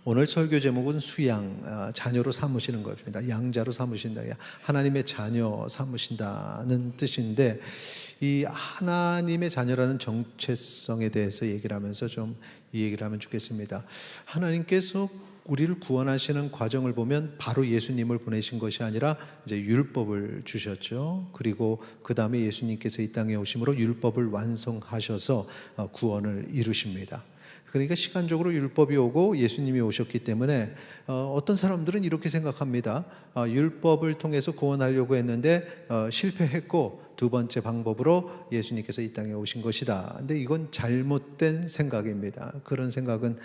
오늘 설교 제목은 수양, 자녀로 삼으시는 것입니다. 양자로 삼으신다, 하나님의 자녀 삼으신다는 뜻인데, 이 하나님의 자녀라는 정체성에 대해서 얘기를 하면서 좀 이 얘기를 하면 좋겠습니다. 하나님께서 우리를 구원하시는 과정을 보면 바로 예수님을 보내신 것이 아니라 이제 율법을 주셨죠. 그리고 그 다음에 예수님께서 이 땅에 오심으로 율법을 완성하셔서 구원을 이루십니다. 그러니까 시간적으로 율법이 오고 예수님이 오셨기 때문에 어떤 사람들은 이렇게 생각합니다. 율법을 통해서 구원하려고 했는데 실패했고 두 번째 방법으로 예수님께서 이 땅에 오신 것이다. 근데 이건 잘못된 생각입니다. 그런 생각은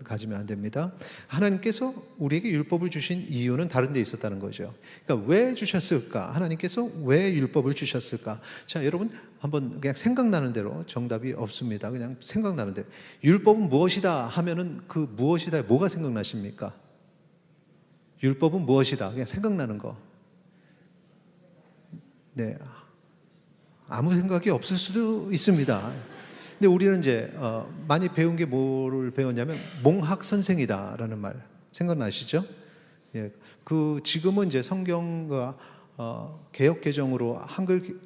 가지면 안 됩니다. 하나님께서 우리에게 율법을 주신 이유는 다른 데 있었다는 거죠. 그러니까 왜 주셨을까? 하나님께서 왜 율법을 주셨을까? 자, 여러분 한번 그냥 생각나는 대로, 정답이 없습니다. 그냥 생각나는 대로. 율법은 무엇이다 하면은 그 무엇이다에 뭐가 생각나십니까? 율법은 무엇이다. 그냥 생각나는 거. 네, 아무 생각이 없을 수도 있습니다. 근데 우리는 이제 많이 배운 게 뭐를 배웠냐면 몽학 선생이다라는 말 생각나시죠? 예, 그 지금은 이제 성경과 개역 개정으로 한글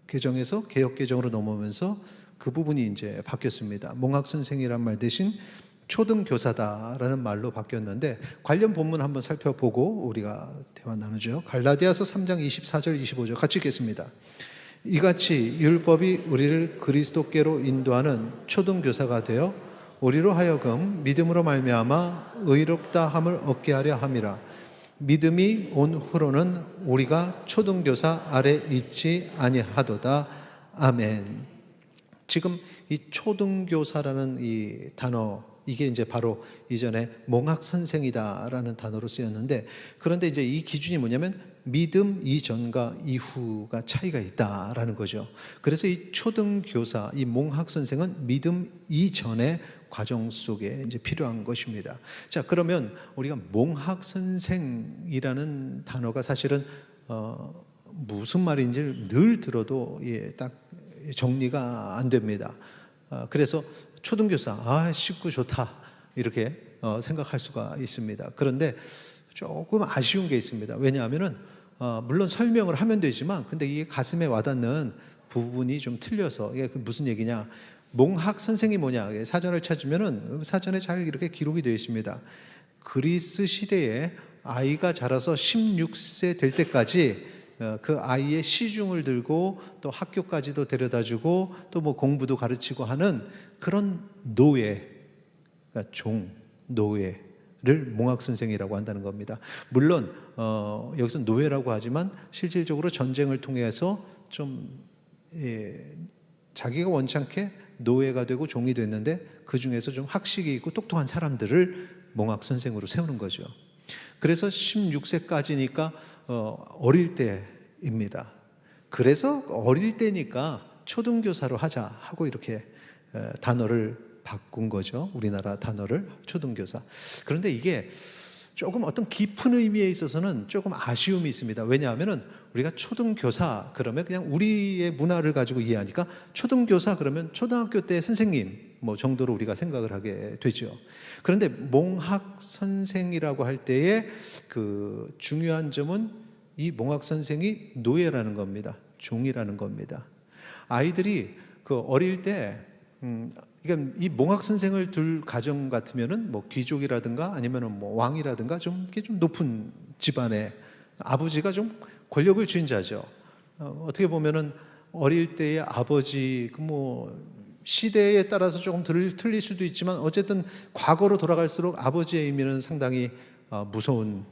개정에서 개역 개정으로 넘어오면서 그 부분이 이제 바뀌었습니다. 몽학 선생이란 말 대신 초등교사다라는 말로 바뀌었는데, 관련 본문 한번 살펴보고 우리가 대화 나누죠. 갈라디아서 3장 24절 25절 같이 읽겠습니다. 이같이 율법이 우리를 그리스도께로 인도하는 초등교사가 되어 우리로 하여금 믿음으로 말미암아 의롭다 함을 얻게 하려 함이라. 믿음이 온 후로는 우리가 초등교사 아래 있지 아니하도다. 아멘. 지금 이 초등교사라는 이 단어, 이게 이제 바로 이전에 몽학 선생이다라는 단어로 쓰였는데, 그런데 이제 이 기준이 뭐냐면 믿음 이전과 이후가 차이가 있다라는 거죠. 그래서 이 초등교사, 이 몽학 선생은 믿음 이전의 과정 속에 이제 필요한 것입니다. 자, 그러면 우리가 몽학 선생이라는 단어가 사실은 무슨 말인지 늘 들어도 딱 정리가 안 됩니다. 그래서 초등교사, 쉽고 좋다 이렇게 생각할 수가 있습니다. 그런데 조금 아쉬운 게 있습니다. 왜냐하면은 물론 설명을 하면 되지만, 근데 이게 가슴에 와닿는 부분이 좀 틀려서. 이게 무슨 얘기냐? 몽학 선생이 뭐냐? 사전을 찾으면은 사전에 잘 이렇게 기록이 되어 있습니다. 그리스 시대에 아이가 자라서 16세 될 때까지 그 아이의 시중을 들고 또 학교까지도 데려다주고 또 뭐 공부도 가르치고 하는 그런 노예, 그러니까 종, 노예를 몽학 선생이라고 한다는 겁니다. 물론 여기서 노예라고 하지만 실질적으로 전쟁을 통해서 좀 자기가 원찮게 노예가 되고 종이 됐는데, 그 중에서 좀 학식이 있고 똑똑한 사람들을 몽학 선생으로 세우는 거죠. 그래서 16세까지니까 어릴 때입니다. 그래서 어릴 때니까 초등교사로 하자 하고 이렇게 단어를 바꾼 거죠. 우리나라 단어를 초등교사. 그런데 이게 조금 어떤 깊은 의미에 있어서는 조금 아쉬움이 있습니다. 왜냐하면은 우리가 초등교사 그러면 그냥 우리의 문화를 가지고 이해하니까 초등교사 그러면 초등학교 때 선생님 뭐 정도로 우리가 생각을 하게 되죠. 그런데 몽학 선생이라고 할 때의 그 중요한 점은 이 몽학 선생이 노예라는 겁니다. 종이라는 겁니다. 아이들이 그 어릴 때 그러니까 이 몽학 선생을 둘 가정 같으면은 뭐 귀족이라든가 아니면은 뭐 왕이라든가 좀 이렇게 좀 높은 집안에 아버지가 좀 권력을 쥔 자죠. 어떻게 보면은 어릴 때의 아버지 그 뭐 시대에 따라서 조금 틀릴 수도 있지만 어쨌든 과거로 돌아갈수록 아버지의 의미는 상당히 무서운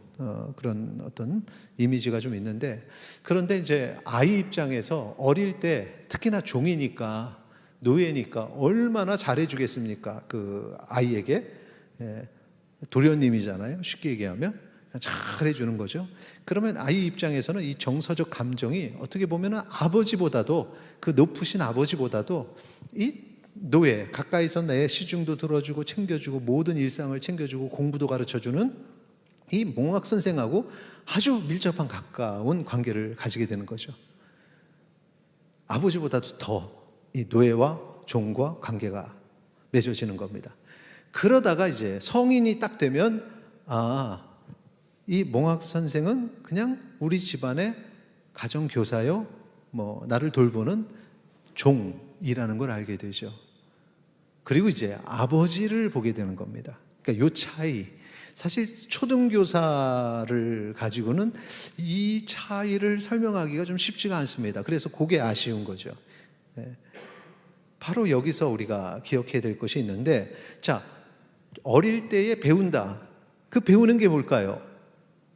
그런 어떤 이미지가 좀 있는데, 그런데 이제 아이 입장에서 어릴 때 특히나 종이니까 노예니까 얼마나 잘해주겠습니까? 그 아이에게 도련님이잖아요. 쉽게 얘기하면 잘해주는 거죠. 그러면 아이 입장에서는 이 정서적 감정이 어떻게 보면 아버지보다도, 그 높으신 아버지보다도 이 노예, 가까이서 내 시중도 들어주고 챙겨주고 모든 일상을 챙겨주고 공부도 가르쳐주는 이 몽학 선생하고 아주 밀접한 가까운 관계를 가지게 되는 거죠. 아버지보다도 더 이 노예와 종과 관계가 맺어지는 겁니다. 그러다가 이제 성인이 딱 되면 이 몽학 선생은 그냥 우리 집안의 가정교사요, 나를 돌보는 종이라는 걸 알게 되죠. 그리고 이제 아버지를 보게 되는 겁니다. 그러니까 요 차이, 사실 초등교사를 가지고는 이 차이를 설명하기가 좀 쉽지가 않습니다. 그래서 그게 아쉬운 거죠. 바로 여기서 우리가 기억해야 될 것이 있는데, 자, 어릴 때에 배운다. 그 배우는 게 뭘까요?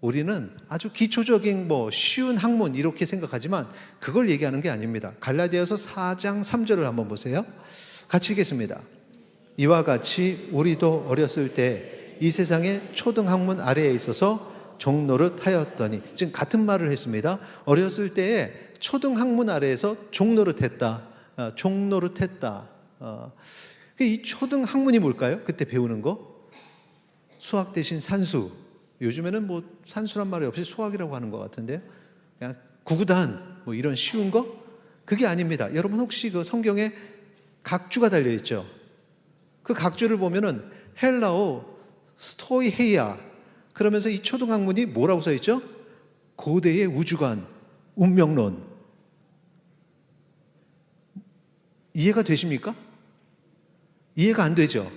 우리는 아주 기초적인 쉬운 학문 이렇게 생각하지만 그걸 얘기하는 게 아닙니다. 갈라디아서 4장 3절을 한번 보세요. 같이 읽겠습니다. 이와 같이 우리도 어렸을 때 이 세상의 초등학문 아래에 있어서 종노릇 하였더니, 지금 같은 말을 했습니다. 어렸을 때에 초등학문 아래에서 종노릇 했다. 종노릇 했다. 이 초등학문이 뭘까요? 그때 배우는 거? 수학 대신 산수. 요즘에는 산수란 말이 없이 수학이라고 하는 것 같은데요. 그냥 구구단 이런 쉬운 거? 그게 아닙니다. 여러분 혹시 그 성경에 각주가 달려있죠? 그 각주를 보면은 헬라어 스토이헤이아, 그러면서 이 초등학문이 뭐라고 써있죠? 고대의 우주관, 운명론. 이해가 되십니까? 이해가 안 되죠?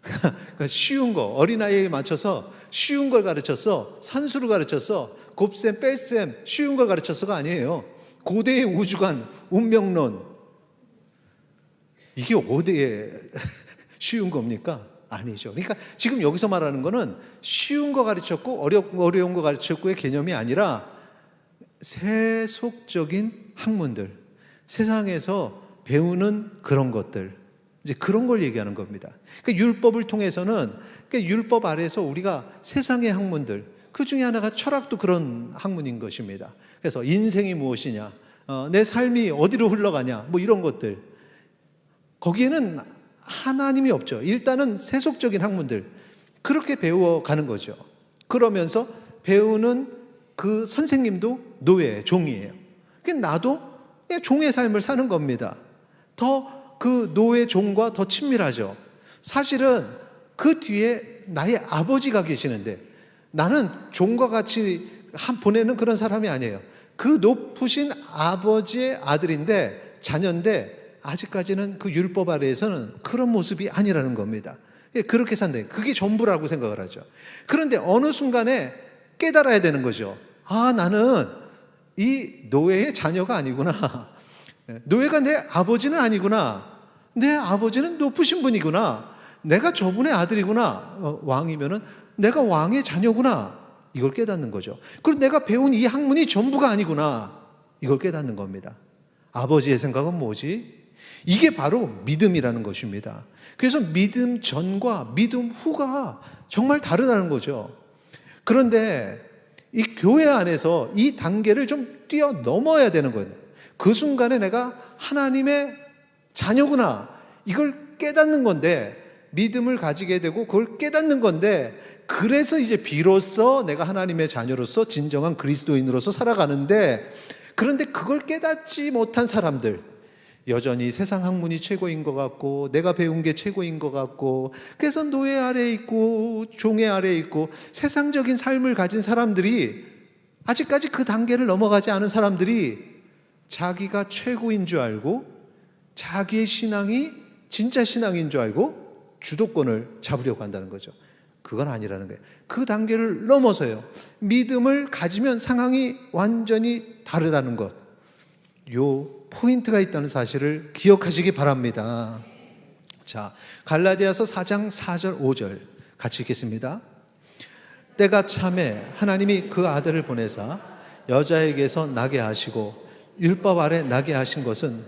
그러니까 쉬운 거, 어린아이에게 맞춰서 쉬운 걸 가르쳤어. 산수를 가르쳤어. 곱셈, 뺄셈, 쉬운 걸 가르쳤어가 아니에요. 고대의 우주관, 운명론. 이게 어디에 쉬운 겁니까? 아니죠. 그러니까 지금 여기서 말하는 거는 쉬운 거 가르쳤고 어려운 거 가르쳤고의 개념이 아니라 세속적인 학문들, 세상에서 배우는 그런 것들, 이제 그런 걸 얘기하는 겁니다. 그러니까 율법을 통해서는, 그러니까 율법 아래에서 우리가 세상의 학문들, 그 중에 하나가 철학도 그런 학문인 것입니다. 그래서 인생이 무엇이냐, 내 삶이 어디로 흘러가냐, 이런 것들, 거기에는 하나님이 없죠. 일단은 세속적인 학문들, 그렇게 배워가는 거죠. 그러면서 배우는 그 선생님도 노예, 종이에요. 그러니까 나도 그냥 종의 삶을 사는 겁니다. 더 그 노예, 종과 더 친밀하죠. 사실은 그 뒤에 나의 아버지가 계시는데 나는 종과 같이 보내는 그런 사람이 아니에요. 그 높으신 아버지의 아들인데, 자녀인데, 아직까지는 그 율법 아래에서는 그런 모습이 아니라는 겁니다. 그렇게 산다. 그게 전부라고 생각을 하죠. 그런데 어느 순간에 깨달아야 되는 거죠. 나는 이 노예의 자녀가 아니구나. 노예가 내 아버지는 아니구나. 내 아버지는 높으신 분이구나. 내가 저분의 아들이구나. 왕이면은 내가 왕의 자녀구나. 이걸 깨닫는 거죠. 그리고 내가 배운 이 학문이 전부가 아니구나. 이걸 깨닫는 겁니다. 아버지의 생각은 뭐지? 이게 바로 믿음이라는 것입니다. 그래서 믿음 전과 믿음 후가 정말 다르다는 거죠. 그런데 이 교회 안에서 이 단계를 좀 뛰어넘어야 되는 거예요. 그 순간에 내가 하나님의 자녀구나, 이걸 깨닫는 건데, 믿음을 가지게 되고 그걸 깨닫는 건데, 그래서 이제 비로소 내가 하나님의 자녀로서 진정한 그리스도인으로서 살아가는데, 그런데 그걸 깨닫지 못한 사람들, 여전히 세상 학문이 최고인 것 같고 내가 배운 게 최고인 것 같고, 그래서 노예 아래에 있고 종의 아래에 있고 세상적인 삶을 가진 사람들이, 아직까지 그 단계를 넘어가지 않은 사람들이 자기가 최고인 줄 알고 자기의 신앙이 진짜 신앙인 줄 알고 주도권을 잡으려고 한다는 거죠. 그건 아니라는 거예요. 그 단계를 넘어서요, 믿음을 가지면 상황이 완전히 다르다는 것, 요 포인트가 있다는 사실을 기억하시기 바랍니다. 자, 갈라디아서 4장 4절 5절 같이 읽겠습니다. 때가 참에 하나님이 그 아들을 보내사 여자에게서 나게 하시고 율법 아래 나게 하신 것은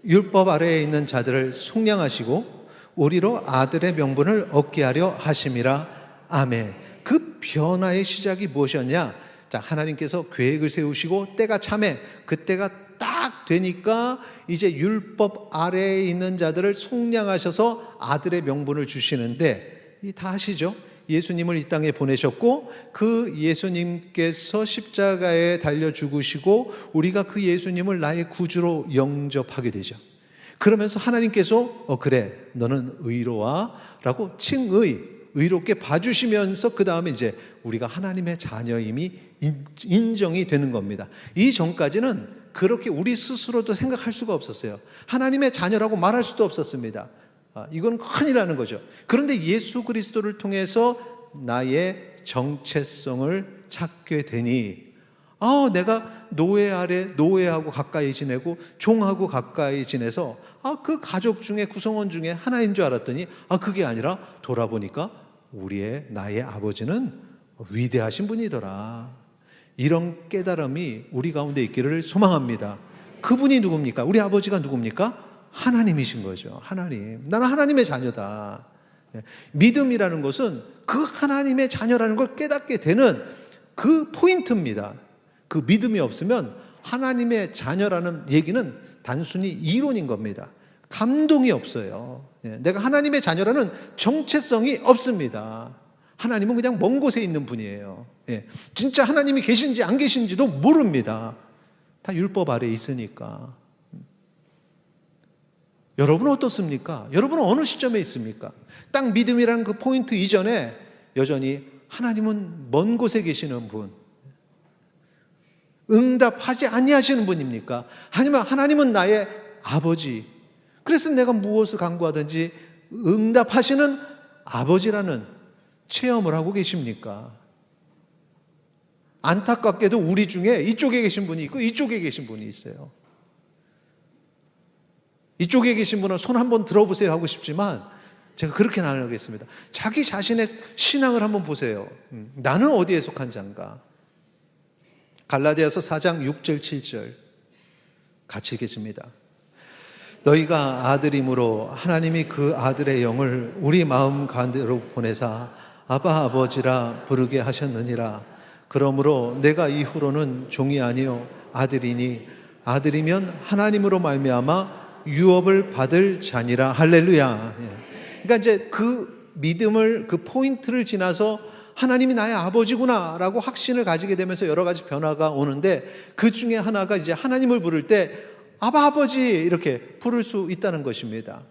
율법 아래에 있는 자들을 속량하시고 우리로 아들의 명분을 얻게 하려 하심이라. 아멘. 그 변화의 시작이 무엇이었냐? 자, 하나님께서 계획을 세우시고 때가 참에, 그때가 딱 되니까 이제 율법 아래에 있는 자들을 속량하셔서 아들의 명분을 주시는데, 다 아시죠? 예수님을 이 땅에 보내셨고 그 예수님께서 십자가에 달려 죽으시고 우리가 그 예수님을 나의 구주로 영접하게 되죠. 그러면서 하나님께서 그래 너는 의로와 라고 의롭게 봐주시면서 그 다음에 이제 우리가 하나님의 자녀임이 인정이 되는 겁니다. 이 전까지는 그렇게 우리 스스로도 생각할 수가 없었어요. 하나님의 자녀라고 말할 수도 없었습니다. 이건 큰일 나는 거죠. 그런데 예수 그리스도를 통해서 나의 정체성을 찾게 되니 내가 노예 아래 노예하고 가까이 지내고 종하고 가까이 지내서 그 가족 중에 구성원 중에 하나인 줄 알았더니 그게 아니라 돌아보니까 나의 아버지는 위대하신 분이더라. 이런 깨달음이 우리 가운데 있기를 소망합니다. 그분이 누굽니까? 우리 아버지가 누굽니까? 하나님이신 거죠. 하나님. 나는 하나님의 자녀다. 믿음이라는 것은 그 하나님의 자녀라는 걸 깨닫게 되는 그 포인트입니다. 그 믿음이 없으면 하나님의 자녀라는 얘기는 단순히 이론인 겁니다. 감동이 없어요. 내가 하나님의 자녀라는 정체성이 없습니다. 하나님은 그냥 먼 곳에 있는 분이에요. 진짜 하나님이 계신지 안 계신지도 모릅니다. 다 율법 아래에 있으니까. 여러분은 어떻습니까? 여러분은 어느 시점에 있습니까? 딱 믿음이라는 그 포인트 이전에 여전히 하나님은 먼 곳에 계시는 분, 응답하지 아니하시는 분입니까? 아니면 하나님은 나의 아버지, 그래서 내가 무엇을 간구하든지 응답하시는 아버지라는 체험을 하고 계십니까? 안타깝게도 우리 중에 이쪽에 계신 분이 있고 이쪽에 계신 분이 있어요. 이쪽에 계신 분은 손 한번 들어보세요 하고 싶지만 제가 그렇게 나누겠습니다. 자기 자신의 신앙을 한번 보세요. 나는 어디에 속한 자인가? 갈라디아서 4장 6절 7절 같이 읽겠습니다. 너희가 아들임으로 하나님이 그 아들의 영을 우리 마음 가운데로 보내사 아바 아버지라 부르게 하셨느니라. 그러므로 내가 이후로는 종이 아니요 아들이니 아들이면 하나님으로 말미암아 유업을 받을 자니라. 할렐루야. 그러니까 이제 그 믿음을 그 포인트를 지나서 하나님이 나의 아버지구나 라고 확신을 가지게 되면서 여러 가지 변화가 오는데 그 중에 하나가 이제 하나님을 부를 때 아바 아버지 이렇게 부를 수 있다는 것입니다.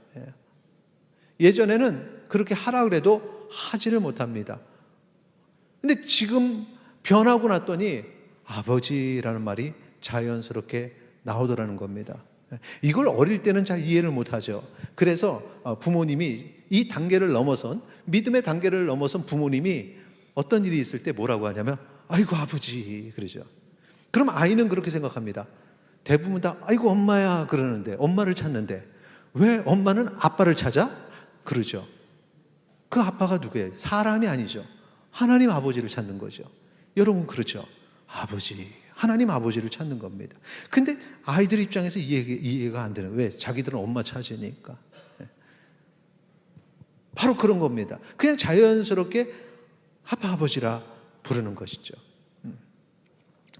예전에는 그렇게 하라 그래도 하지를 못합니다. 근데 지금 변하고 났더니 아버지라는 말이 자연스럽게 나오더라는 겁니다. 이걸 어릴 때는 잘 이해를 못하죠. 그래서 부모님이 이 단계를 넘어선, 믿음의 단계를 넘어선 부모님이 어떤 일이 있을 때 뭐라고 하냐면 아이고 아버지 그러죠. 그럼 아이는 그렇게 생각합니다. 대부분 다 아이고 엄마야 그러는데, 엄마를 찾는데 왜 엄마는 아빠를 찾아? 그러죠. 그 아빠가 누구예요? 사람이 아니죠. 하나님 아버지를 찾는 거죠. 여러분 그렇죠. 아버지, 하나님 아버지를 찾는 겁니다. 근데 아이들 입장에서 이해가 안 되는, 왜? 자기들은 엄마 찾으니까. 바로 그런 겁니다. 그냥 자연스럽게 아빠 아버지라 부르는 것이죠.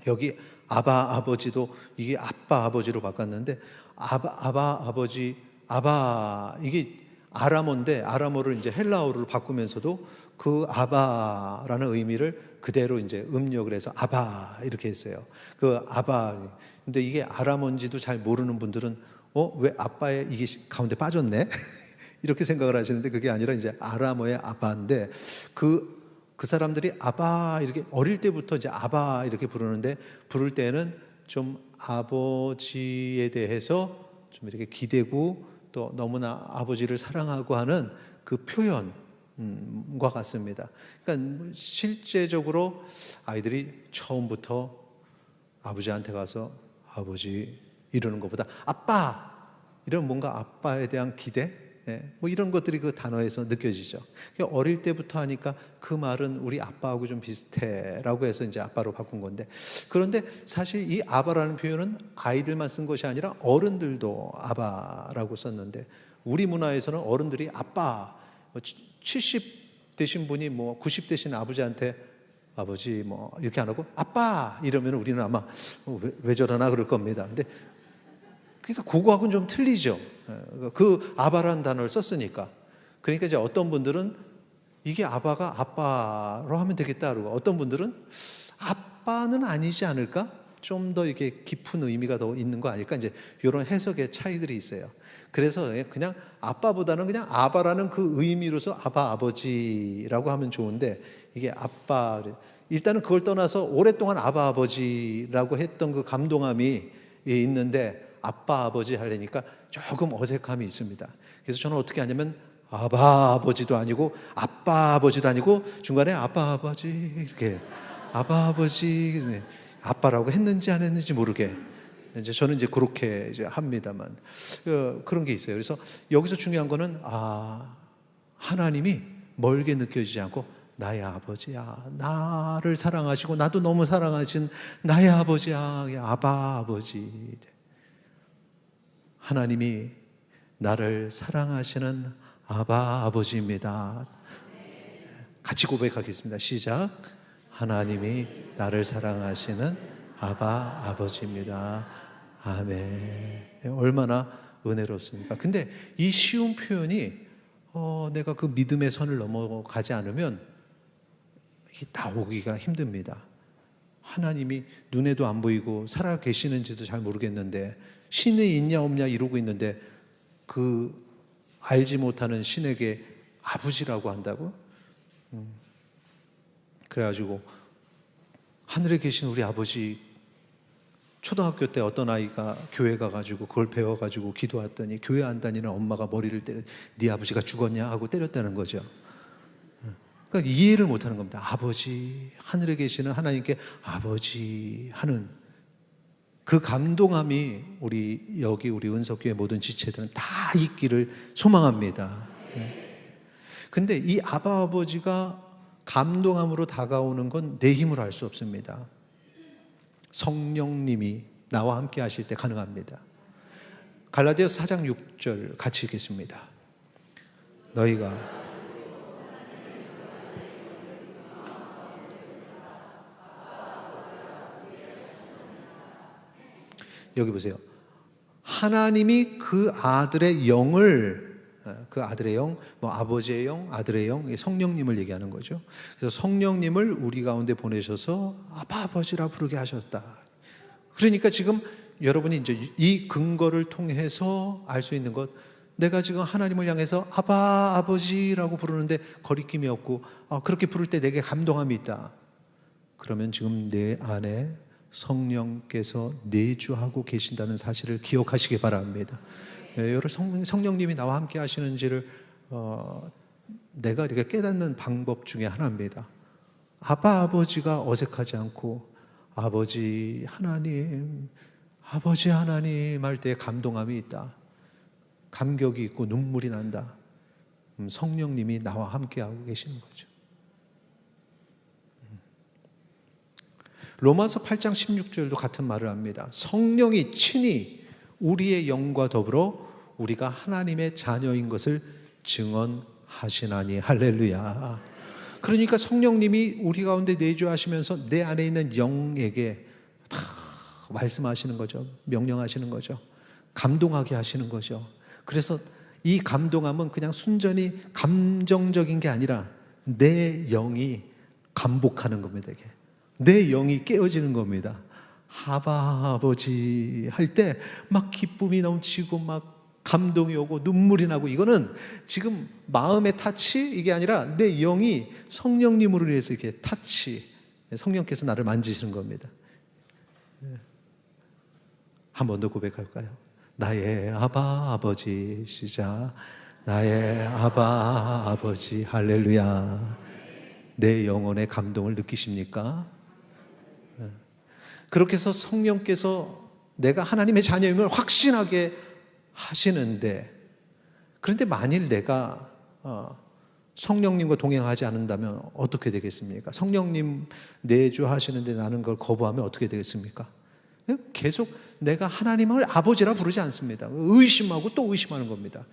여기 아바 아버지도 이게 아빠 아버지로 바꿨는데 아바 아버지 아바 이게 아람어인데 아람어를 이제 헬라어로 바꾸면서도 그 아바라는 의미를 그대로 이제 음력을 해서 아바 이렇게 했어요. 그 아바. 근데 이게 아람어인지도 잘 모르는 분들은 왜 아빠의 이게 가운데 빠졌네? 이렇게 생각을 하시는데 그게 아니라 이제 아람어의 아바인데 그 사람들이 아바 이렇게 어릴 때부터 이제 아바 이렇게 부르는데 부를 때는 좀 아버지에 대해서 좀 이렇게 기대고 또 너무나 아버지를 사랑하고 하는 그 표현과 같습니다. 그러니까 실제적으로 아이들이 처음부터 아버지한테 가서 아버지 이러는 것보다 아빠 이런 뭔가 아빠에 대한 기대 뭐 이런 것들이 그 단어에서 느껴지죠. 어릴 때부터 하니까 그 말은 우리 아빠하고 좀 비슷해라고 해서 이제 아빠로 바꾼 건데, 그런데 사실 이 아바라는 표현은 아이들만 쓴 것이 아니라 어른들도 아바라고 썼는데 우리 문화에서는 어른들이 아빠 70 되신 분이 뭐 90 되신 아버지한테 아버지 뭐 이렇게 안 하고 아빠 이러면 우리는 아마 왜 저러나 그럴 겁니다. 근데 그러니까 그거하고는 좀 틀리죠. 그 아바라는 단어를 썼으니까. 그러니까 이제 어떤 분들은 이게 아바가 아빠로 하면 되겠다 그러고 어떤 분들은 아빠는 아니지 않을까? 좀 더 이렇게 깊은 의미가 더 있는 거 아닐까? 이제 이런 해석의 차이들이 있어요. 그래서 그냥 아빠보다는 그냥 아바라는 그 의미로서 아바 아버지라고 하면 좋은데, 이게 아빠, 일단은 그걸 떠나서 오랫동안 아바 아버지라고 했던 그 감동함이 있는데 아빠 아버지 하려니까 조금 어색함이 있습니다. 그래서 저는 어떻게 하냐면 아바 아버지도 아니고 아빠 아버지도 아니고 중간에 아빠 아버지 이렇게 아빠 아버지 아빠라고 했는지 안 했는지 모르게 이제 저는 이제 그렇게 이제 합니다만 그런 게 있어요. 그래서 여기서 중요한 거는 하나님이 멀게 느껴지지 않고 나의 아버지야, 나를 사랑하시고 나도 너무 사랑하신 나의 아버지야, 아바 아버지. 하나님이 나를 사랑하시는 아바 아버지입니다. 같이 고백하겠습니다. 시작. 하나님이 나를 사랑하시는 아바 아버지입니다. 아멘. 얼마나 은혜롭습니까? 근데 이 쉬운 표현이 내가 그 믿음의 선을 넘어가지 않으면 이게 나오기가 힘듭니다. 하나님이 눈에도 안 보이고 살아 계시는지도 잘 모르겠는데 신이 있냐 없냐 이러고 있는데 그 알지 못하는 신에게 아버지라고 한다고? 그래가지고 하늘에 계신 우리 아버지, 초등학교 때 어떤 아이가 교회 가가지고 그걸 배워가지고 기도했더니 교회 안 다니는 엄마가 머리를 때려, 네 아버지가 죽었냐 하고 때렸다는 거죠. 그러니까 이해를 못하는 겁니다. 아버지, 하늘에 계시는 하나님께 아버지 하는 그 감동함이 우리 은석교회 모든 지체들은 다 있기를 소망합니다. 근데 이 아바 아버지가 감동함으로 다가오는 건 내 힘으로 할 수 없습니다. 성령님이 나와 함께 하실 때 가능합니다. 갈라디아서 4장 6절 같이 읽겠습니다. 너희가 여기 보세요. 하나님이 그 아들의 영을, 그 아들의 영, 뭐 아버지의 영, 아들의 영, 성령님을 얘기하는 거죠. 그래서 성령님을 우리 가운데 보내셔서 아바 아버지라 부르게 하셨다. 그러니까 지금 여러분이 이제 이 근거를 통해서 알 수 있는 것, 내가 지금 하나님을 향해서 아바 아버지라고 부르는데 거리낌이 없고 그렇게 부를 때 내게 감동함이 있다. 그러면 지금 내 안에 성령께서 내주하고 계신다는 사실을 기억하시기 바랍니다. 여러분, 성령님이 나와 함께 하시는지를 내가 이렇게 깨닫는 방법 중에 하나입니다. 아빠 아버지가 어색하지 않고 아버지 하나님 할 때 감동함이 있다. 감격이 있고 눈물이 난다. 성령님이 나와 함께 하고 계시는 거죠. 로마서 8장 16절도 같은 말을 합니다. 성령이 친히 우리의 영과 더불어 우리가 하나님의 자녀인 것을 증언하시나니. 할렐루야. 그러니까 성령님이 우리 가운데 내주하시면서 내 안에 있는 영에게 다 말씀하시는 거죠. 명령하시는 거죠. 감동하게 하시는 거죠. 그래서 이 감동함은 그냥 순전히 감정적인 게 아니라 내 영이 감복하는 겁니다. 이게. 내 영이 깨어지는 겁니다. 아바 아버지 할 때 막 기쁨이 넘치고 막 감동이 오고 눈물이 나고, 이거는 지금 마음의 타치 이게 아니라 내 영이 성령님으로 인해서 이렇게 타치, 성령께서 나를 만지시는 겁니다. 한 번 더 고백할까요? 나의 아바 아버지. 시작. 나의 아바 아버지. 할렐루야. 내 영혼의 감동을 느끼십니까? 그렇게 해서 성령께서 내가 하나님의 자녀임을 확신하게 하시는데, 그런데 만일 내가 성령님과 동행하지 않는다면 어떻게 되겠습니까? 성령님 내주하시는데 나는 그걸 거부하면 어떻게 되겠습니까? 계속 내가 하나님을 아버지라 부르지 않습니다. 의심하고 또 의심하는 겁니다.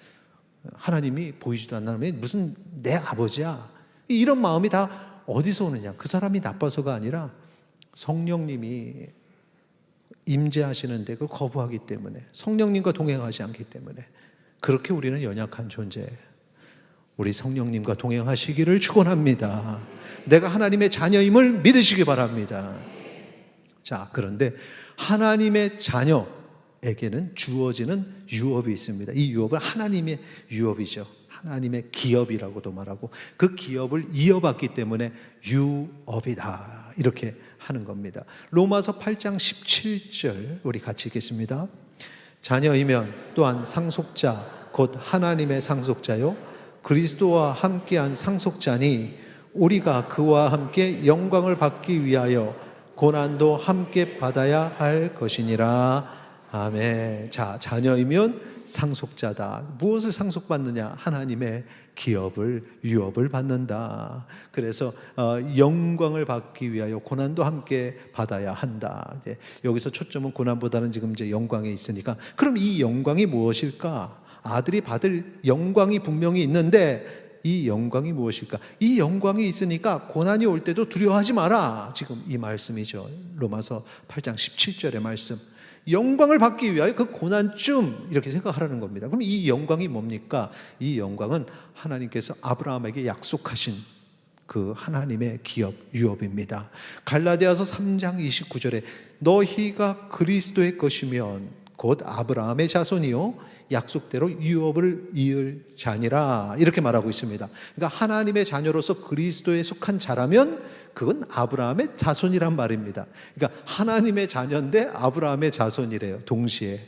하나님이 보이지도 않는 무슨 내 아버지야, 이런 마음이 다 어디서 오느냐? 그 사람이 나빠서가 아니라 성령님이 임재하시는데 그걸 거부하기 때문에, 성령님과 동행하지 않기 때문에. 그렇게 우리는 연약한 존재예요. 우리 성령님과 동행하시기를 축원합니다. 내가 하나님의 자녀임을 믿으시기 바랍니다. 자, 그런데 하나님의 자녀에게는 주어지는 유업이 있습니다. 이 유업은 하나님의 유업이죠. 하나님의 기업이라고도 말하고 그 기업을 이어받기 때문에 유업이다 이렇게 하는 겁니다. 로마서 8장 17절 우리 같이 읽겠습니다. 자녀이면 또한 상속자 곧 하나님의 상속자요 그리스도와 함께한 상속자니 우리가 그와 함께 영광을 받기 위하여 고난도 함께 받아야 할 것이니라. 아멘. 자, 자녀이면 상속자다. 무엇을 상속받느냐? 하나님의 기업을, 유업을 받는다. 그래서 영광을 받기 위하여 고난도 함께 받아야 한다. 여기서 초점은 고난보다는 지금 이제 영광에 있으니까, 그럼 이 영광이 무엇일까? 아들이 받을 영광이 분명히 있는데 이 영광이 무엇일까? 이 영광이 있으니까 고난이 올 때도 두려워하지 마라. 지금 이 말씀이죠. 로마서 8장 17절의 말씀. 영광을 받기 위하여 그 고난쯤 이렇게 생각하라는 겁니다. 그럼 이 영광이 뭡니까? 이 영광은 하나님께서 아브라함에게 약속하신 그 하나님의 기업, 유업입니다. 갈라디아서 3장 29절에 너희가 그리스도의 것이면 곧 아브라함의 자손이요 약속대로 유업을 이을 자니라 이렇게 말하고 있습니다. 그러니까 하나님의 자녀로서 그리스도에 속한 자라면 그건 아브라함의 자손이란 말입니다. 그러니까 하나님의 자녀인데 아브라함의 자손이래요. 동시에.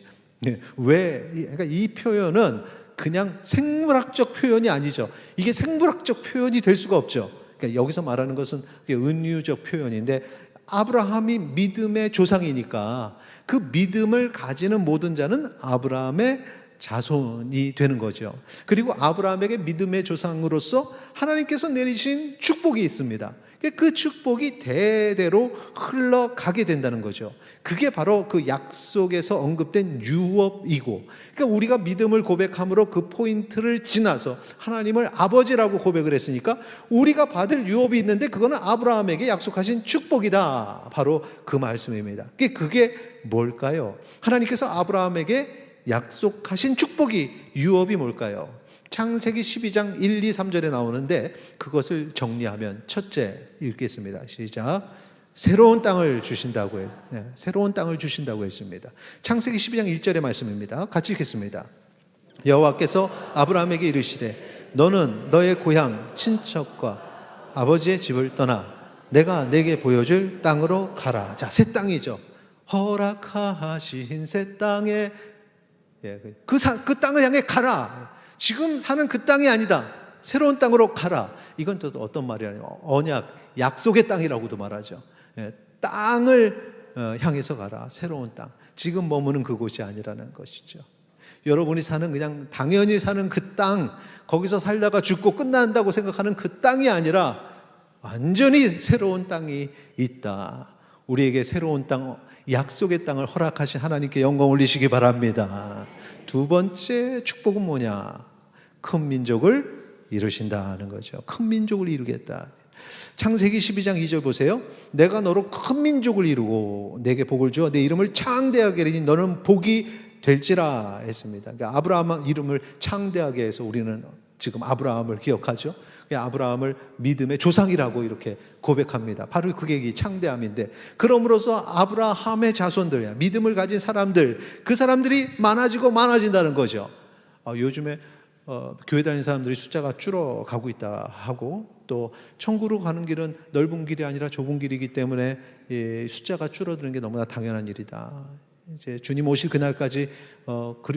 왜? 그러니까 이 표현은 그냥 생물학적 표현이 아니죠. 이게 생물학적 표현이 될 수가 없죠. 그러니까 여기서 말하는 것은 은유적 표현인데 아브라함이 믿음의 조상이니까 그 믿음을 가지는 모든 자는 아브라함의 자손이 되는 거죠. 그리고 아브라함에게 믿음의 조상으로서 하나님께서 내리신 축복이 있습니다. 그 축복이 대대로 흘러가게 된다는 거죠. 그게 바로 그 약속에서 언급된 유업이고, 그러니까 우리가 믿음을 고백함으로 그 포인트를 지나서 하나님을 아버지라고 고백을 했으니까 우리가 받을 유업이 있는데 그거는 아브라함에게 약속하신 축복이다. 바로 그 말씀입니다. 그게 뭘까요? 하나님께서 아브라함에게 약속하신 축복이, 유업이 뭘까요? 창세기 12장 1, 2, 3절에 나오는데 그것을 정리하면 첫째 읽겠습니다. 시작. 새로운 땅을 주신다고 해요. 네, 새로운 땅을 주신다고 했습니다. 창세기 12장 1절의 말씀입니다. 같이 읽겠습니다. 여호와께서 아브라함에게 이르시되 너는 너의 고향 친척과 아버지의 집을 떠나 내가 내게 보여줄 땅으로 가라. 자, 새 땅이죠. 허락하신 새 땅에 그 땅을 향해 가라. 지금 사는 그 땅이 아니다. 새로운 땅으로 가라. 이건 또 어떤 말이냐면 언약, 약속의 땅이라고도 말하죠. 땅을 향해서 가라. 새로운 땅. 지금 머무는 그곳이 아니라는 것이죠. 여러분이 사는 그냥 당연히 사는 그 땅, 거기서 살다가 죽고 끝난다고 생각하는 그 땅이 아니라 완전히 새로운 땅이 있다. 우리에게 새로운 땅, 약속의 땅을 허락하신 하나님께 영광 올리시기 바랍니다. 두 번째 축복은 뭐냐? 큰 민족을 이루신다는 거죠. 큰 민족을 이루겠다. 창세기 12장 2절 보세요. 내가 너로 큰 민족을 이루고 내게 복을 주어 내 이름을 창대하게 하리니 너는 복이 될지라 했습니다. 그러니까 아브라함 이름을 창대하게 해서 우리는 지금 아브라함을 기억하죠. 아브라함을 믿음의 조상이라고 이렇게 고백합니다. 바로 그게 이 창대함인데, 그럼으로써 아브라함의 자손들, 믿음을 가진 사람들, 그 사람들이 많아지고 많아진다는 거죠. 요즘에 교회 다니는 사람들이 숫자가 줄어가고 있다 하고, 또 천국으로 가는 길은 넓은 길이 아니라 좁은 길이기 때문에 숫자가 줄어드는 게 너무나 당연한 일이다. 이제 주님 오실 그날까지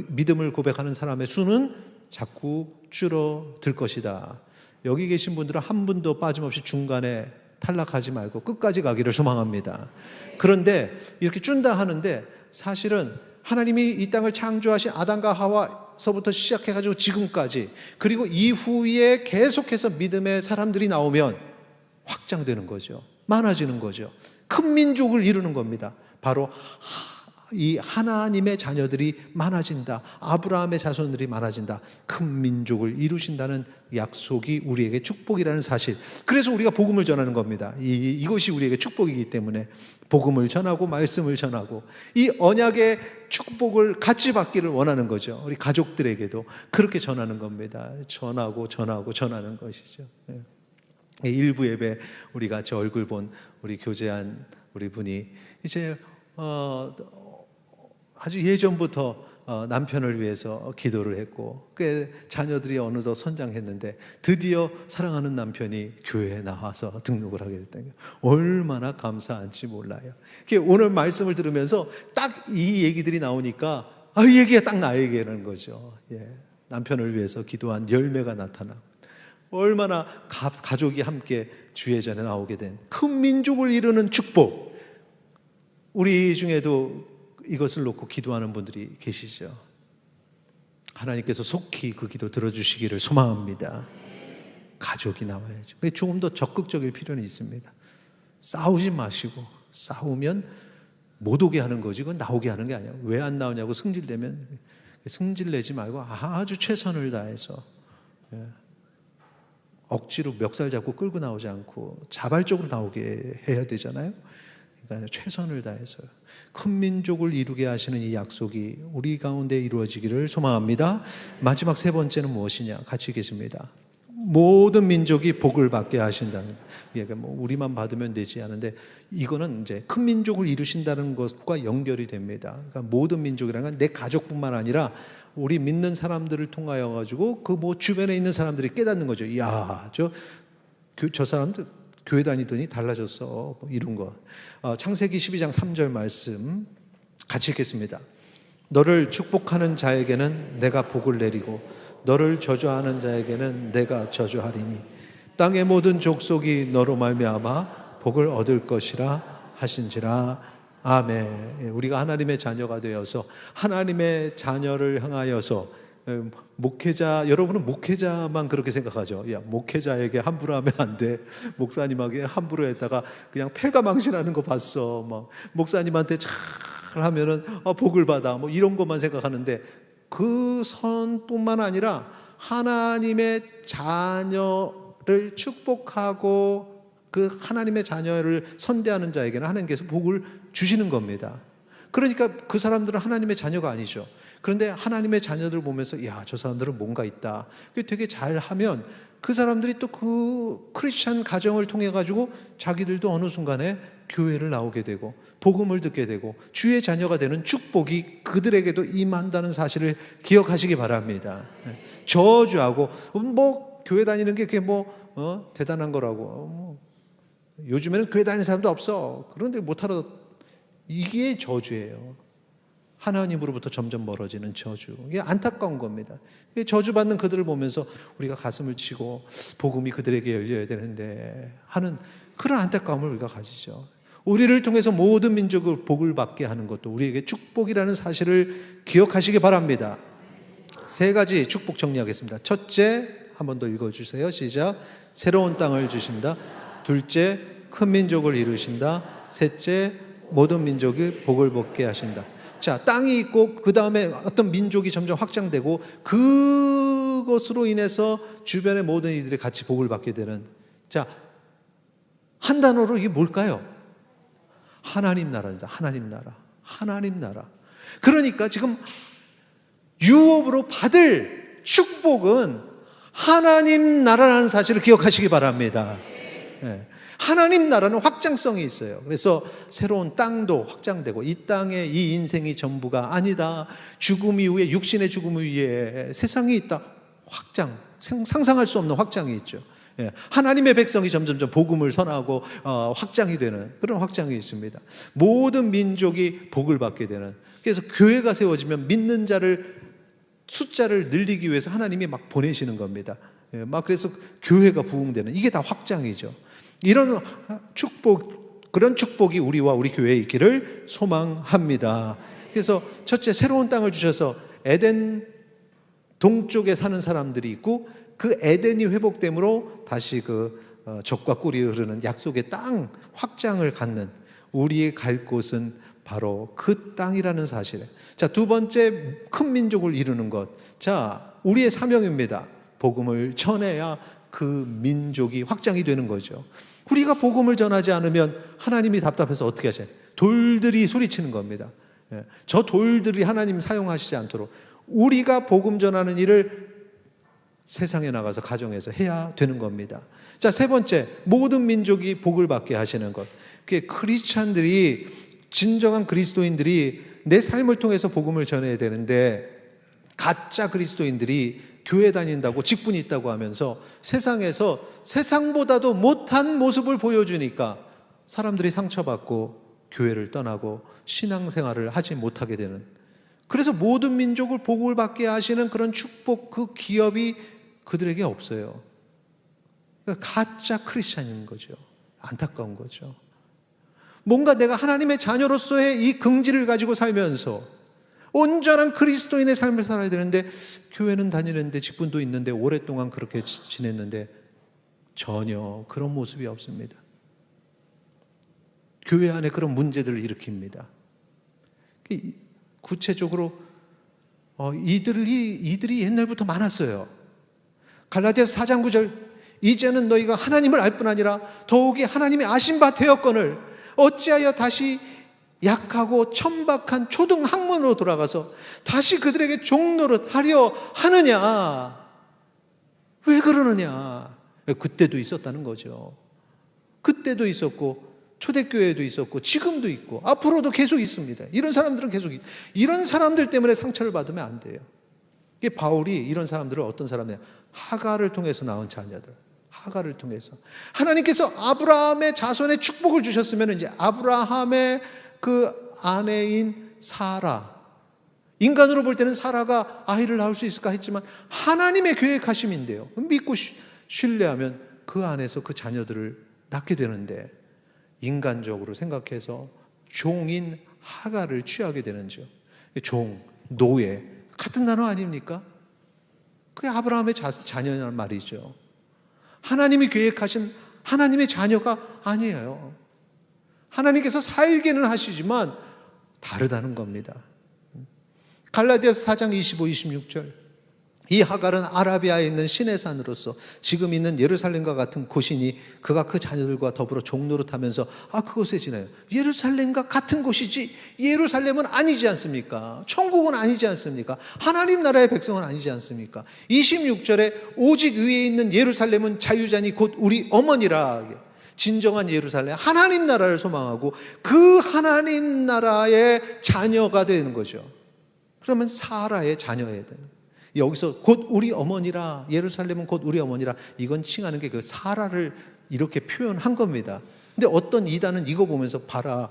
믿음을 고백하는 사람의 수는 자꾸 줄어들 것이다. 여기 계신 분들은 한 분도 빠짐없이 중간에 탈락하지 말고 끝까지 가기를 소망합니다. 그런데 이렇게 준다 하는데 사실은 하나님이 이 땅을 창조하신 아담과 하와서부터 시작해가지고 지금까지, 그리고 이후에 계속해서 믿음의 사람들이 나오면 확장되는 거죠. 많아지는 거죠. 큰 민족을 이루는 겁니다. 바로 이 하나님의 자녀들이 많아진다. 아브라함의 자손들이 많아진다. 큰 민족을 이루신다는 약속이 우리에게 축복이라는 사실. 그래서 우리가 복음을 전하는 겁니다. 이것이 우리에게 축복이기 때문에 복음을 전하고 말씀을 전하고 이 언약의 축복을 같이 받기를 원하는 거죠. 우리 가족들에게도 그렇게 전하는 겁니다. 전하는 것이죠. 일부 예배 우리 같이 얼굴 본 우리 교제한 우리 분이 이제 아주 예전부터 남편을 위해서 기도를 했고 꽤 자녀들이 어느덧 선장했는데 드디어 사랑하는 남편이 교회에 나와서 등록을 하게 됐다는 게 얼마나 감사한지 몰라요. 오늘 말씀을 들으면서 딱 이 얘기들이 나오니까 이 얘기가 딱 나에게라는 거죠. 남편을 위해서 기도한 열매가 나타나 얼마나 가족이 함께 주의 전에 나오게 된 큰 민족을 이루는 축복. 우리 중에도 이것을 놓고 기도하는 분들이 계시죠. 하나님께서 속히 그 기도 들어주시기를 소망합니다. 가족이 나와야죠. 조금 더 적극적일 필요는 있습니다. 싸우지 마시고, 싸우면 못 오게 하는 거지 그건 나오게 하는 게 아니야. 왜 안 나오냐고 승질내면 승질내지 말고 아주 최선을 다해서 억지로 멱살 잡고 끌고 나오지 않고 자발적으로 나오게 해야 되잖아요. 그러니까 최선을 다해서 큰 민족을 이루게 하시는 이 약속이 우리 가운데 이루어지기를 소망합니다. 마지막 세 번째는 무엇이냐? 같이 계십니다. 모든 민족이 복을 받게 하신다는 거. 우리만 받으면 되지 않은데 이거는 이제 큰 민족을 이루신다는 것과 연결이 됩니다. 그러니까 모든 민족이라는 건 내 가족뿐만 아니라 우리 믿는 사람들을 통하여 가지고 그 주변에 있는 사람들이 깨닫는 거죠. 저 사람들 교회 다니더니 달라졌어. 이런 거. 창세기 12장 3절 말씀 같이 읽겠습니다. 너를 축복하는 자에게는 내가 복을 내리고 너를 저주하는 자에게는 내가 저주하리니 땅의 모든 족속이 너로 말미암아 복을 얻을 것이라 하신지라. 아멘. 우리가 하나님의 자녀가 되어서 하나님의 자녀를 향하여서 여러분은 목회자만 그렇게 생각하죠. 목회자에게 함부로 하면 안 돼. 목사님에게 함부로 했다가 그냥 패가망신하는 거 봤어. 목사님한테 잘 하면은 복을 받아. 이런 것만 생각하는데 그 선뿐만 아니라 하나님의 자녀를 축복하고 그 하나님의 자녀를 선대하는 자에게는 하나님께서 복을 주시는 겁니다. 그러니까 그 사람들은 하나님의 자녀가 아니죠. 그런데 하나님의 자녀들 보면서 저 사람들은 뭔가 있다. 되게 잘하면 그 사람들이 또 그 크리스찬 가정을 통해 가지고 자기들도 어느 순간에 교회를 나오게 되고 복음을 듣게 되고 주의 자녀가 되는 축복이 그들에게도 임한다는 사실을 기억하시기 바랍니다. 저주하고 교회 다니는 게 그게 대단한 거라고. 요즘에는 교회 다니는 사람도 없어. 그런데 못하러 이게 저주예요. 하나님으로부터 점점 멀어지는 저주. 이게 안타까운 겁니다. 저주받는 그들을 보면서 우리가 가슴을 치고 복음이 그들에게 열려야 되는데 하는 그런 안타까움을 우리가 가지죠. 우리를 통해서 모든 민족을 복을 받게 하는 것도 우리에게 축복이라는 사실을 기억하시기 바랍니다. 세 가지 축복 정리하겠습니다. 첫째, 한 번 더 읽어주세요. 시작. 새로운 땅을 주신다. 둘째, 큰 민족을 이루신다. 셋째, 모든 민족이 복을 받게 하신다. 자, 땅이 있고 그 다음에 어떤 민족이 점점 확장되고 그것으로 인해서 주변의 모든 이들이 같이 복을 받게 되는, 자, 한 단어로 이게 뭘까요? 하나님 나라입니다. 하나님 나라. 하나님 나라. 그러니까 지금 유업으로 받을 축복은 하나님 나라라는 사실을 기억하시기 바랍니다. 하나님 나라는 확장성이 있어요. 그래서 새로운 땅도 확장되고 이 땅에 이 인생이 전부가 아니다. 죽음 이후에, 육신의 죽음 이후에 세상이 있다. 확장, 상상할 수 없는 확장이 있죠. 하나님의 백성이 점점점 복음을 선하고 확장이 되는 그런 확장이 있습니다. 모든 민족이 복을 받게 되는. 그래서 교회가 세워지면 믿는 자를 숫자를 늘리기 위해서 하나님이 막 보내시는 겁니다. 그래서 교회가 부흥되는, 이게 다 확장이죠. 이런 축복, 그런 축복이 우리와 우리 교회에 있기를 소망합니다. 그래서 첫째, 새로운 땅을 주셔서 에덴 동쪽에 사는 사람들이 있고 그 에덴이 회복됨으로 다시 그 젖과 꿀이 흐르는 약속의 땅 확장을 갖는, 우리의 갈 곳은 바로 그 땅이라는 사실. 자, 두 번째, 큰 민족을 이루는 것. 자, 우리의 사명입니다. 복음을 전해야 그 민족이 확장이 되는 거죠. 우리가 복음을 전하지 않으면 하나님이 답답해서 어떻게 하셔요? 돌들이 소리치는 겁니다. 저 돌들이 하나님 사용하시지 않도록 우리가 복음 전하는 일을 세상에 나가서 가정에서 해야 되는 겁니다. 자, 세 번째, 모든 민족이 복을 받게 하시는 것. 그게 크리스찬들이 진정한 그리스도인들이 내 삶을 통해서 복음을 전해야 되는데, 가짜 그리스도인들이 교회 다닌다고 직분이 있다고 하면서 세상에서 세상보다도 못한 모습을 보여주니까 사람들이 상처받고 교회를 떠나고 신앙생활을 하지 못하게 되는, 그래서 모든 민족을 복을 받게 하시는 그런 축복, 그 기업이 그들에게 없어요. 그러니까 가짜 크리스찬인 거죠. 안타까운 거죠. 뭔가 내가 하나님의 자녀로서의 이 긍지를 가지고 살면서 온전한 그리스도인의 삶을 살아야 되는데, 교회는 다니는데 직분도 있는데 오랫동안 그렇게 지냈는데 전혀 그런 모습이 없습니다. 교회 안에 그런 문제들을 일으킵니다. 구체적으로 이들이 옛날부터 많았어요. 갈라디아서 4장 9절, 이제는 너희가 하나님을 알 뿐 아니라 더욱이 하나님이 아신 바 되었거늘 어찌하여 다시 약하고 천박한 초등 학문으로 돌아가서 다시 그들에게 종노릇 하려 하느냐. 왜 그러느냐. 그때도 있었다는 거죠. 그때도 있었고 초대교회도 있었고 지금도 있고 앞으로도 계속 있습니다. 이런 사람들은 계속 이런 사람들 때문에 상처를 받으면 안 돼요. 이게 바울이 이런 사람들을 어떤 사람이냐, 하가를 통해서 낳은 자녀들, 하가를 통해서 하나님께서 아브라함의 자손의 축복을 주셨으면 이제 아브라함의 그 아내인 사라, 인간으로 볼 때는 사라가 아이를 낳을 수 있을까 했지만 하나님의 계획하심인데요, 믿고 신뢰하면 그 안에서 그 자녀들을 낳게 되는데, 인간적으로 생각해서 종인 하가를 취하게 되는죠. 종, 노예, 같은 단어 아닙니까? 그게 아브라함의 자녀란 말이죠. 하나님이 계획하신 하나님의 자녀가 아니에요. 하나님께서 살게는 하시지만 다르다는 겁니다. 갈라디아서 4장 25, 26절, 이 하갈은 아라비아에 있는 시내산으로서 지금 있는 예루살렘과 같은 곳이니 그가 그 자녀들과 더불어 종노릇하면서 그곳에 지내요. 예루살렘과 같은 곳이지 예루살렘은 아니지 않습니까? 천국은 아니지 않습니까? 하나님 나라의 백성은 아니지 않습니까? 26절에 오직 위에 있는 예루살렘은 자유자니 곧 우리 어머니라. 진정한 예루살렘, 하나님 나라를 소망하고 그 하나님 나라의 자녀가 되는 거죠. 그러면 사라의 자녀여야 되는, 여기서 곧 우리 어머니라, 예루살렘은 곧 우리 어머니라, 이건 칭하는 게 그 사라를 이렇게 표현한 겁니다. 근데 어떤 이단은 이거 보면서 봐라,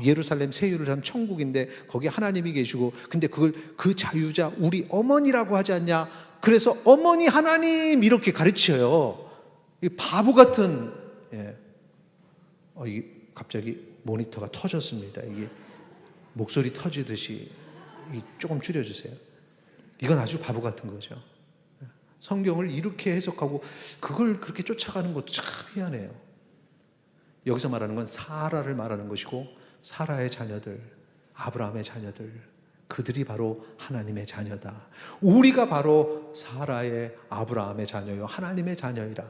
예루살렘, 새 예루살렘 천국인데 거기 하나님이 계시고, 근데 그걸 그 자유자 우리 어머니라고 하지 않냐, 그래서 어머니 하나님 이렇게 가르쳐요. 이 바보 같은, 갑자기 모니터가 터졌습니다. 이게 목소리 터지듯이 조금 줄여주세요. 이건 아주 바보 같은 거죠. 성경을 이렇게 해석하고 그걸 그렇게 쫓아가는 것도 참 희한해요. 여기서 말하는 건 사라를 말하는 것이고, 사라의 자녀들, 아브라함의 자녀들, 그들이 바로 하나님의 자녀다. 우리가 바로 사라의, 아브라함의 자녀요 하나님의 자녀이라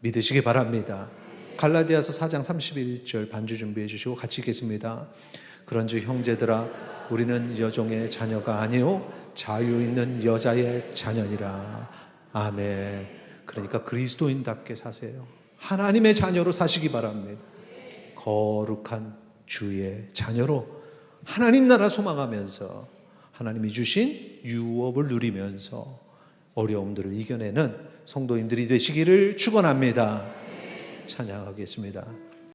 믿으시기 바랍니다. 갈라디아서 4장 31절 반주 준비해 주시고 같이 읽겠습니다. 그런즉 형제들아, 우리는 여종의 자녀가 아니요 자유 있는 여자의 자녀니라. 아멘. 그러니까 그리스도인답게 사세요. 하나님의 자녀로 사시기 바랍니다. 거룩한 주의 자녀로 하나님 나라 소망하면서 하나님이 주신 유업을 누리면서 어려움들을 이겨내는 성도님들이 되시기를 축원합니다. 찬양하겠습니다.